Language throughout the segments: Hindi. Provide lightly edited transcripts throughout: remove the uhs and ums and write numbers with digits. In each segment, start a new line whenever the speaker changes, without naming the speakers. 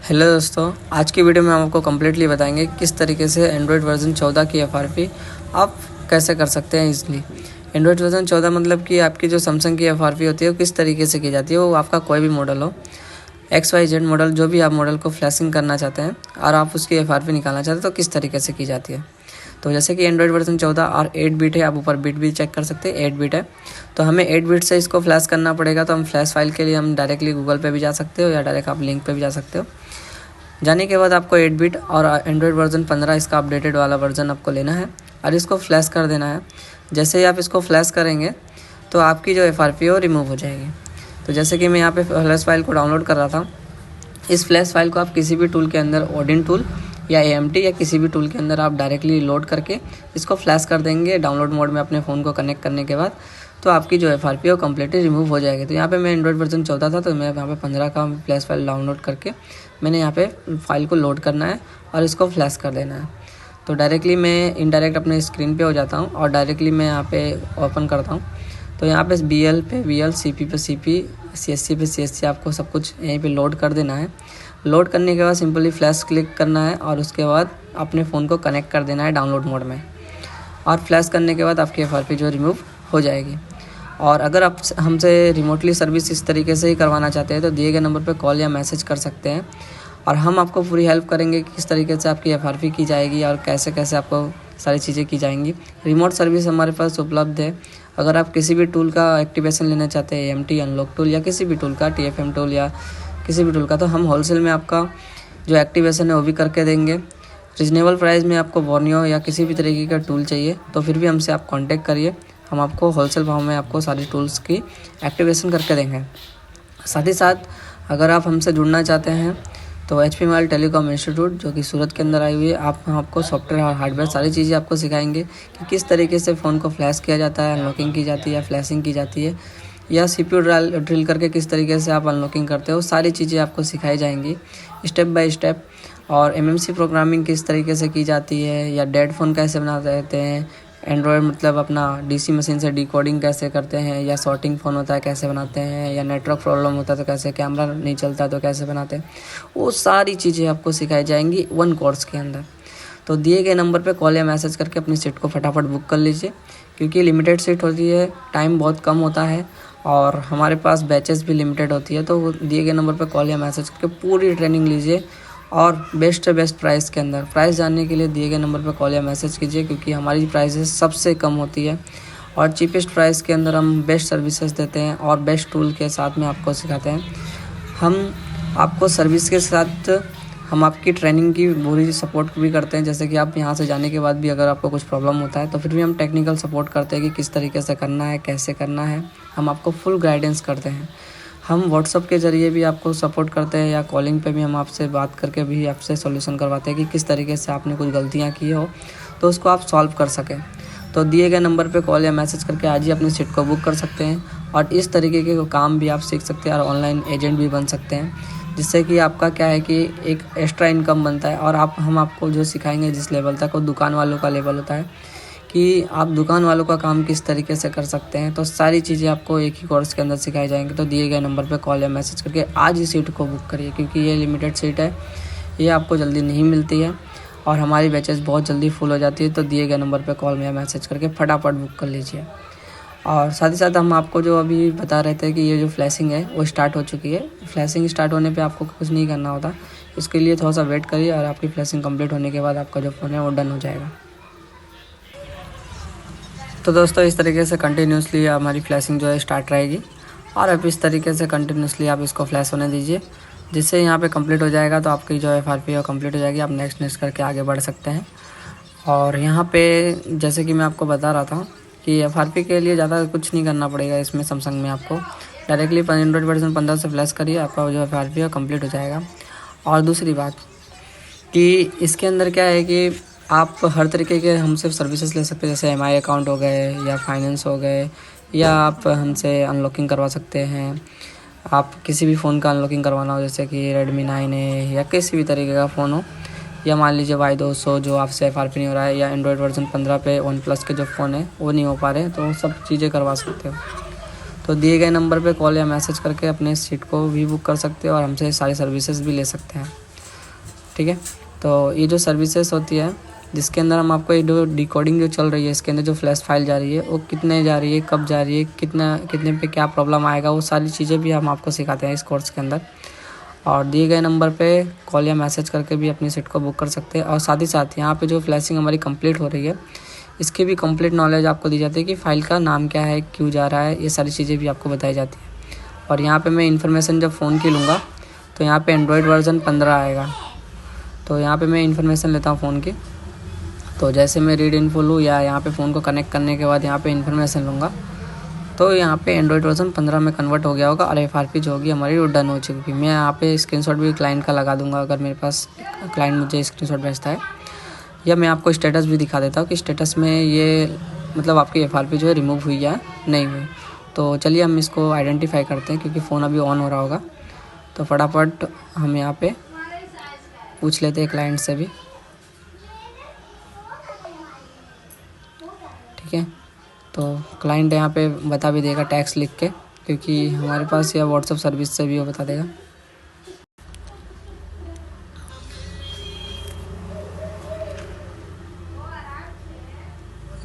हेलो दोस्तों, आज की वीडियो में हम आपको कम्प्लीटली बताएंगे किस तरीके से एंड्रॉयड वर्जन 14 की FRP आप कैसे कर सकते हैं इजीली। एंड्रॉयड वर्जन 14 मतलब कि आपकी जो सैमसंग की FRP होती है वो किस तरीके से की जाती है। वो आपका कोई भी मॉडल हो, XYZ मॉडल, जो भी आप मॉडल को फ्लैशिंग करना चाहते हैं और आप उसकी FRP निकालना चाहते हैं तो किस तरीके से की जाती है। तो जैसे कि एंड्रॉयड वर्जन 14 और 8 बिट है, आप ऊपर बिट भी चेक कर सकते हैं, 8 बिट है तो हमें 8 बिट से इसको फ्लैश करना पड़ेगा। तो हम फ्लैश फाइल के लिए हम डायरेक्टली गूगल पे भी जा सकते हो या डायरेक्ट आप लिंक पे भी जा सकते हो। जाने के बाद आपको 8 बिट और एंड्रॉयड वर्जन 15 इसका अपडेटेड वाला वर्जन आपको लेना है और इसको फ्लैश कर देना है। जैसे ही आप इसको फ्लैश करेंगे तो आपकी जो FRP है वो रिमूव हो जाएगी। तो जैसे कि मैं यहाँ पे फ्लैश फाइल को डाउनलोड कर रहा था, इस फ्लैश फाइल को आप किसी भी टूल के अंदर, ओडिन टूल या AMT या किसी भी टूल के अंदर आप डायरेक्टली लोड करके इसको फ्लैश कर देंगे डाउनलोड मोड में अपने फ़ोन को कनेक्ट करने के बाद, तो आपकी जो FRP है वो कम्प्लीटली रिमूव हो जाएगी। तो यहाँ पे मैं एंड्रॉयड वर्जन 14 था तो मैं यहाँ पे 15 का फ्लैश फाइल डाउनलोड करके मैंने यहाँ पे फाइल को लोड करना है और इसको फ्लैश कर देना है। तो डायरेक्टली मैं इनडायरेक्ट अपने स्क्रीन पे हो जाता हूँ और डायरेक्टली मैं यहाँ पे ओपन करता हूँ। तो यहाँ पे BL पे BL, CP पे CP, CSC पे CSC आपको सब कुछ यहीं पे लोड कर देना है। लोड करने के बाद सिंपली फ्लैश क्लिक करना है और उसके बाद अपने फ़ोन को कनेक्ट कर देना है डाउनलोड मोड में, और फ्लैश करने के बाद आपकी FRP जो रिमूव हो जाएगी। और अगर आप हमसे रिमोटली सर्विस इस तरीके से ही करवाना चाहते हैं तो दिए गए नंबर पर कॉल या मैसेज कर सकते हैं और हम आपको पूरी हेल्प करेंगे कि किस तरीके से आपकी FRP की जाएगी और कैसे कैसे आपको सारी चीज़ें की जाएंगी। रिमोट सर्विस हमारे पास उपलब्ध है। अगर आप किसी भी टूल का एक्टिवेशन लेना चाहते हैं, AMT, अनलॉक टूल या किसी भी टूल का, TFM टूल या किसी भी टूल का, तो हम होलसेल में आपका जो एक्टिवेशन है वो भी करके देंगे। रीजनेबल प्राइस में आपको बोर्नियो या किसी भी तरीके का टूल चाहिए तो फिर भी हमसे आप कांटेक्ट करिए, हम आपको होलसेल भाव में आपको सारी टूल्स की एक्टिवेशन करके देंगे। साथ ही साथ अगर आप हमसे जुड़ना चाहते हैं तो HP मोबाइल टेलीकॉम इंस्टीट्यूट, जो कि सूरत के अंदर आई हुई है, हम आपको सॉफ्टवेयर और हार्डवेयर सारी चीज़ें आपको सिखाएंगे कि किस तरीके से फ़ोन को फ्लैश किया जाता है, अनलॉकिंग की जाती है, फ्लैशिंग की जाती है, या CPU ड्रिल करके किस तरीके से आप अनलॉकिंग करते हो। सारी चीज़ें आपको सिखाई जाएंगी स्टेप बाय स्टेप। और MMC प्रोग्रामिंग किस तरीके से की जाती है, या डेड फ़ोन कैसे बना देते हैं, एंड्रॉयड मतलब अपना DC मशीन से डिकोडिंग कैसे करते हैं, या सॉर्टिंग फ़ोन होता है कैसे बनाते हैं, या नेटवर्क प्रॉब्लम होता है तो कैसे, कैमरा नहीं चलता तो कैसे बनाते हैं, वो सारी चीज़ें आपको सिखाई जाएंगी वन कोर्स के अंदर। तो दिए गए नंबर पे कॉल या मैसेज करके अपनी सीट को फटाफट बुक कर लीजिए, क्योंकि लिमिटेड सीट होती है, टाइम बहुत कम होता है और हमारे पास बैचेस भी लिमिटेड होती है। तो दिए गए नंबर पे कॉल या मैसेज करके पूरी ट्रेनिंग लीजिए और बेस्ट से बेस्ट प्राइस के अंदर। प्राइस जानने के लिए दिए गए नंबर पर कॉल या मैसेज कीजिए, क्योंकि हमारी प्राइसेस सबसे कम होती है और चीपेस्ट प्राइस के अंदर हम बेस्ट सर्विसेज देते हैं और बेस्ट टूल के साथ में आपको सिखाते हैं। हम आपको सर्विस के साथ हम आपकी ट्रेनिंग की पूरी सपोर्ट भी करते हैं। जैसे कि आप यहाँ से जाने के बाद भी अगर आपको कुछ प्रॉब्लम होता है तो फिर भी हम टेक्निकल सपोर्ट करते हैं कि किस तरीके से करना है, कैसे करना है, हम आपको फुल गाइडेंस करते हैं। हम व्हाट्सअप के ज़रिए भी आपको सपोर्ट करते हैं या कॉलिंग पे भी हम आपसे बात करके भी आपसे सॉल्यूशन करवाते हैं कि किस तरीके से आपने कुछ गलतियाँ की हो तो उसको आप सॉल्व कर सकें। तो दिए गए नंबर पे कॉल या मैसेज करके आज ही अपनी सीट को बुक कर सकते हैं और इस तरीके के काम भी आप सीख सकते हैं और ऑनलाइन एजेंट भी बन सकते हैं, जिससे कि आपका क्या है कि एक एक्स्ट्रा इनकम बनता है। और हम आपको जो सिखाएंगे जिस लेवल तक, वो दुकान वालों का लेवल होता है कि आप दुकान वालों का काम किस तरीके से कर सकते हैं। तो सारी चीज़ें आपको एक ही कोर्स के अंदर सिखाई जाएंगी। तो दिए गए नंबर पे कॉल या मैसेज करके आज ही सीट को बुक करिए, क्योंकि ये लिमिटेड सीट है, ये आपको जल्दी नहीं मिलती है और हमारी बैचेस बहुत जल्दी फुल हो जाती है। तो दिए गए नंबर पे कॉल या मैसेज करके फटाफट बुक कर लीजिए। और साथ ही साथ हम आपको जो अभी बता रहे थे कि ये जो फ्लैशिंग है वो स्टार्ट हो चुकी है। फ्लैशिंग स्टार्ट होने पे आपको कुछ नहीं करना होता, इसके लिए थोड़ा सा वेट करिए और आपकी फ्लैशिंग कंप्लीट होने के बाद आपका जो फ़ोन है वो डन हो जाएगा। तो दोस्तों, इस तरीके से कंटिन्यूसली हमारी फ्लैशिंग जो है स्टार्ट रहेगी और अब इस तरीके से कंटिन्यूसली आप इसको फ्लैश होने दीजिए, जिससे यहाँ पे कंप्लीट हो जाएगा तो आपकी जो FRP है कंप्लीट हो जाएगी। आप नेक्स्ट करके आगे बढ़ सकते हैं। और यहाँ पे जैसे कि मैं आपको बता रहा था कि FRP के लिए ज़्यादा कुछ नहीं करना पड़ेगा इसमें। सैमसंग में आपको डायरेक्टली एंड्रॉयड वर्जन 15 से फ्लैश करिए, आपका जो FRP है कंप्लीट हो जाएगा। और दूसरी बात कि इसके अंदर क्या है कि आप हर तरीके के हमसे सर्विसेज ले सकते हैं, जैसे MI अकाउंट हो गए या फाइनेंस हो गए, या आप हमसे अनलॉकिंग करवा सकते हैं। आप किसी भी फ़ोन का अनलॉकिंग करवाना हो, जैसे कि Redmi 9 है या किसी भी तरीके का फ़ोन हो, या मान लीजिए Y200 जो आपसे FRP नहीं हो रहा है, या एंड्रॉयड वर्जन 15 पे OnePlus के जो फ़ोन है वो नहीं हो पा रहे, तो सब चीज़ें करवा सकते हो। तो दिए गए नंबर पे कॉल या मैसेज करके अपने सीट को भी बुक कर सकते हो और हमसे सारी सर्विसेज भी ले सकते हैं। ठीक है। तो ये जो सर्विसेज होती है जिसके अंदर हम आपको ये जो डिकोडिंग जो चल रही है, इसके अंदर जो फ्लैश फाइल जा रही है वो कितने जा रही है, कब जा रही है, कितने पे क्या प्रॉब्लम आएगा, वो सारी चीज़ें भी हम आपको सिखाते हैं इस कोर्स के अंदर। और दिए गए नंबर पे कॉल या मैसेज करके भी अपनी सीट को बुक कर सकते हैं। और साथ ही साथ यहाँ पे जो फ्लैशिंग हमारी कंप्लीट हो रही है इसकी भी कंप्लीट नॉलेज आपको दी जाती है कि फ़ाइल का नाम क्या है, क्यों जा रहा है, ये सारी चीज़ें भी आपको बताई जाती है। और यहाँ पे मैं इन्फॉर्मेशन जब फ़ोन की लूँगा तो यहाँ पे एंड्रॉयड वर्ज़न 15 आएगा। तो यहाँ पे मैं इन्फॉर्मेशन लेता हूँ फ़ोन की। तो जैसे मैं रीड इन्फो लूँ या यहाँ पे फ़ोन को कनेक्ट करने के बाद यहाँ पे इन्फॉर्मेशन लूँगा तो यहाँ पे एंड्रॉयड वर्ज़न 15 में कन्वर्ट हो गया होगा और FRP जो होगी हमारी वो डन हो चुकी है। मैं यहाँ पे स्क्रीनशॉट भी क्लाइंट का लगा दूँगा अगर मेरे पास क्लाइंट मुझे स्क्रीनशॉट भेजता है, या मैं आपको स्टेटस भी दिखा देता हूँ कि स्टेटस में ये मतलब आपकी FRP जो है रिमूव हुई या नहीं हुई। तो चलिए हम इसको आइडेंटिफाई करते हैं क्योंकि फ़ोन अभी ऑन हो रहा होगा। तो फटाफट हम यहाँ पे पूछ लेते हैं क्लाइंट से भी, ठीक है। तो क्लाइंट यहाँ पे बता भी देगा टैक्स लिख के, क्योंकि हमारे पास या व्हाट्सएप सर्विस से भी वो बता देगा।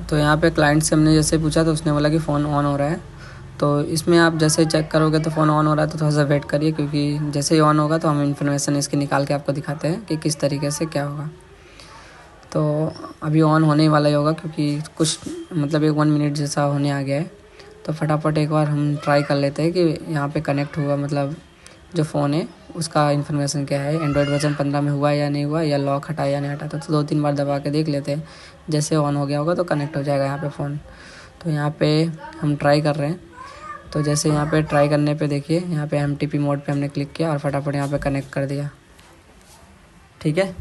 तो यहाँ पे क्लाइंट से हमने जैसे पूछा तो उसने बोला कि फ़ोन ऑन हो रहा है। तो इसमें आप जैसे चेक करोगे तो फ़ोन ऑन हो रहा है तो थोड़ा सा वेट करिए, क्योंकि जैसे ही ऑन होगा तो हम इन्फॉर्मेशन इसकी निकाल के आपको दिखाते हैं कि किस तरीके से क्या होगा। तो अभी ऑन होने वाला ही होगा क्योंकि कुछ मतलब 1 मिनट जैसा होने आ गया है। तो फटाफट एक बार हम ट्राई कर लेते हैं कि यहाँ पे कनेक्ट हुआ मतलब जो फ़ोन है उसका इन्फॉर्मेशन क्या है, एंड्रॉयड वर्जन 15 में हुआ या नहीं हुआ, या लॉक हटा या नहीं हटा। तो 2-3 बार दबा के देख लेते हैं, जैसे ऑन हो गया होगा तो कनेक्ट हो जाएगा यहाँ पे फ़ोन। तो यहाँ पे हम ट्राई कर रहे हैं। तो जैसे यहाँ पे ट्राई करने पे देखिए यहाँ पे MTP मोड पे हमने क्लिक किया और फटाफट यहाँ पे कनेक्ट कर दिया, ठीक है।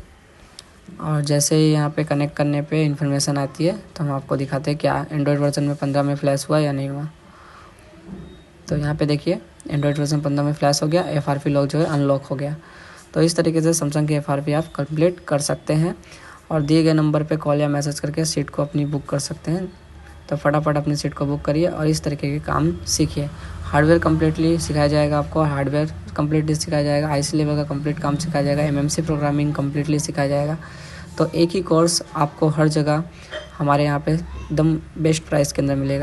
और जैसे ही यहाँ पे कनेक्ट करने पे इन्फॉर्मेशन आती है तो हम आपको दिखाते हैं क्या एंड्रॉयड वर्जन में 15 में फ्लैश हुआ या नहीं हुआ। तो यहाँ पे देखिए एंड्रॉयड वर्जन 15 में फ्लैश हो गया, FRP लॉक जो है अनलॉक हो गया। तो इस तरीके से सैमसंग की FRP आप कंप्लीट कर सकते हैं और दिए गए नंबर पे कॉल या मैसेज करके सीट को अपनी बुक कर सकते हैं। तो फटाफट अपनी सीट को बुक करिए और इस तरीके के काम सीखिए। हार्डवेयर कम्प्लीटली सिखाया जाएगा आपको, हार्डवेयर कम्प्लीटली सिखाया जाएगा, IC लेवल का कंप्लीट काम सिखाया जाएगा, MMC प्रोग्रामिंग कम्प्लीटली सिखाया जाएगा। तो एक ही कोर्स आपको हर जगह हमारे यहाँ पे एकदम बेस्ट प्राइस के अंदर मिलेगा।